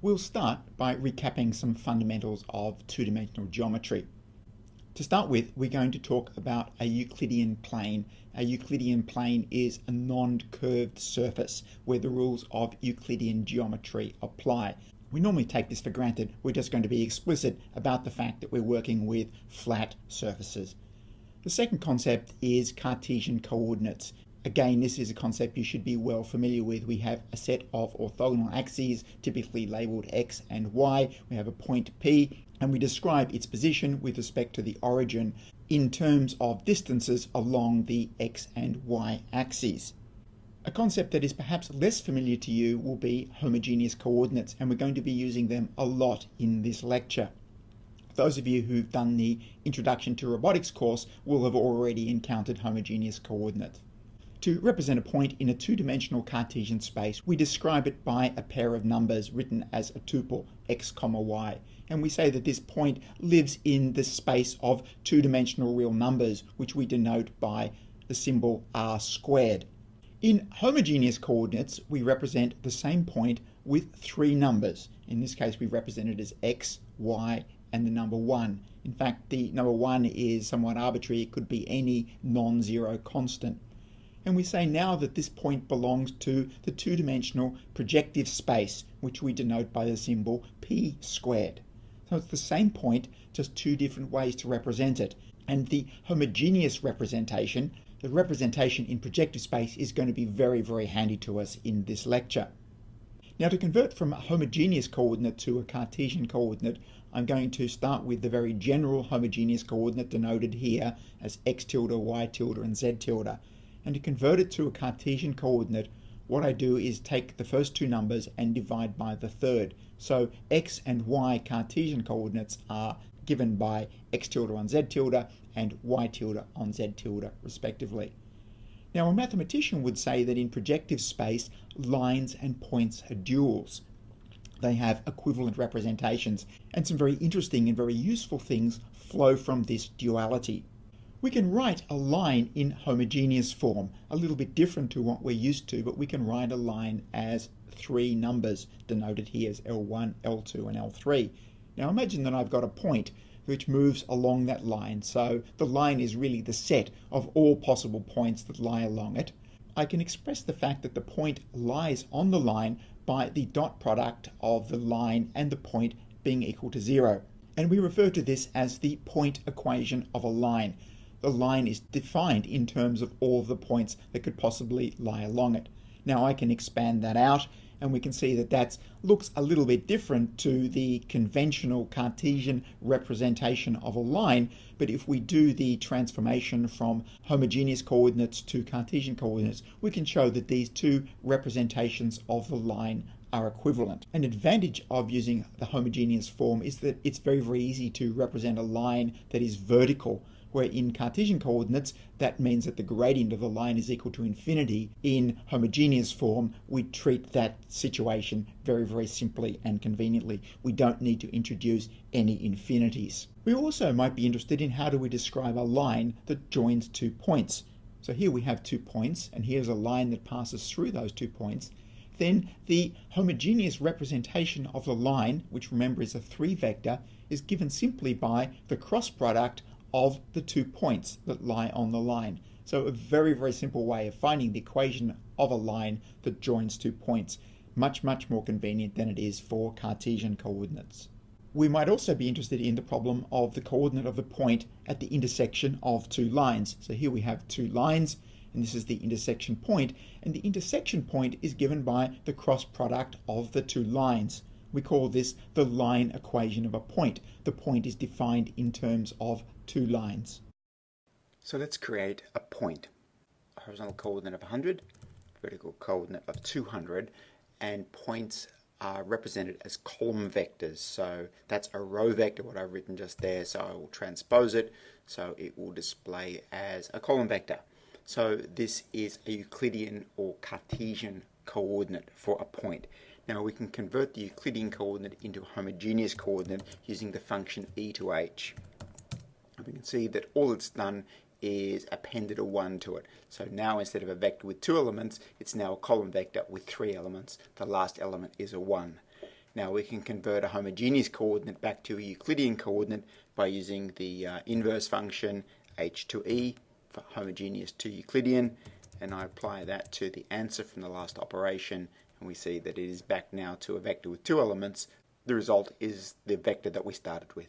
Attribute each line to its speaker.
Speaker 1: We'll start by recapping some fundamentals of two-dimensional geometry. To start with, we're going to talk about a Euclidean plane. A Euclidean plane is a non-curved surface where the rules of Euclidean geometry apply. We normally take this for granted. We're just going to be explicit about the fact that we're working with flat surfaces. The second concept is Cartesian coordinates. Again, this is a concept you should be well familiar with. We have a set of orthogonal axes, typically labeled x and y. We have a point P, and we describe its position with respect to the origin in terms of distances along the x and y axes. A concept that is perhaps less familiar to you will be homogeneous coordinates, and we're going to be using them a lot in this lecture. Those of you who've done the Introduction to Robotics course will have already encountered homogeneous coordinates. To represent a point in a two-dimensional Cartesian space, we describe it by a pair of numbers written as a tuple, x, y, and we say that this point lives in the space of two-dimensional real numbers, which we denote by the symbol r squared. In homogeneous coordinates, we represent the same point with three numbers. In this case, we represent it as x, y, and the number 1. In fact, the number 1 is somewhat arbitrary. It could be any non-zero constant. And we say now that this point belongs to the two-dimensional projective space, which we denote by the symbol p squared. So it's the same point, just two different ways to represent it. And the homogeneous representation, the representation in projective space, is going to be very, very handy to us in this lecture. Now, to convert from a homogeneous coordinate to a Cartesian coordinate, I'm going to start with the very general homogeneous coordinate denoted here as x tilde, y tilde, and z tilde. And to convert it to a Cartesian coordinate, what I do is take the first two numbers and divide by the third. So x and y Cartesian coordinates are given by x tilde on z tilde and y tilde on z tilde respectively. Now, a mathematician would say that in projective space, lines and points are duals. They have equivalent representations, and some very interesting and very useful things flow from this duality. We can write a line in homogeneous form, a little bit different to what we're used to, but we can write a line as three numbers, denoted here as L1, L2, and L3. Now imagine that I've got a point which moves along that line, so the line is really the set of all possible points that lie along it. I can express the fact that the point lies on the line by the dot product of the line and the point being equal to 0. And we refer to this as the point equation of a line. The line is defined in terms of all of the points that could possibly lie along it. Now I can expand that out, and we can see that that looks a little bit different to the conventional Cartesian representation of a line, but if we do the transformation from homogeneous coordinates to Cartesian coordinates, we can show that these two representations of the line are equivalent. An advantage of using the homogeneous form is that it's very, very easy to represent a line that is vertical, where in Cartesian coordinates, that means that the gradient of the line is equal to infinity. In homogeneous form, we treat that situation very, very simply and conveniently. We don't need to introduce any infinities. We also might be interested in how do we describe a line that joins 2 points. So here we have 2 points, and here's a line that passes through those 2 points. Then the homogeneous representation of the line, which remember is a 3 vector, is given simply by the cross product of the 2 points that lie on the line. So a very, very simple way of finding the equation of a line that joins 2 points. Much, much more convenient than it is for Cartesian coordinates. We might also be interested in the problem of the coordinate of the point at the intersection of 2 lines. So here we have 2 lines, and this is the intersection point, and the intersection point is given by the cross product of the 2 lines. We call this the line equation of a point. The point is defined in terms of 2 lines. So let's create a point. A horizontal coordinate of 100, vertical coordinate of 200, and points are represented as column vectors. So that's a row vector, what I've written just there, so I will transpose it, so it will display as a column vector. So this is a Euclidean or Cartesian coordinate for a point. Now we can convert the Euclidean coordinate into a homogeneous coordinate using the function e to h. And we can see that all it's done is appended a 1 to it. So now instead of a vector with 2 elements, it's now a column vector with 3 elements. The last element is a 1. Now we can convert a homogeneous coordinate back to a Euclidean coordinate by using the inverse function h to e for homogeneous to Euclidean, and I apply that to the answer from the last operation, and we see that it is back now to a vector with two elements. The result is the vector that we started with.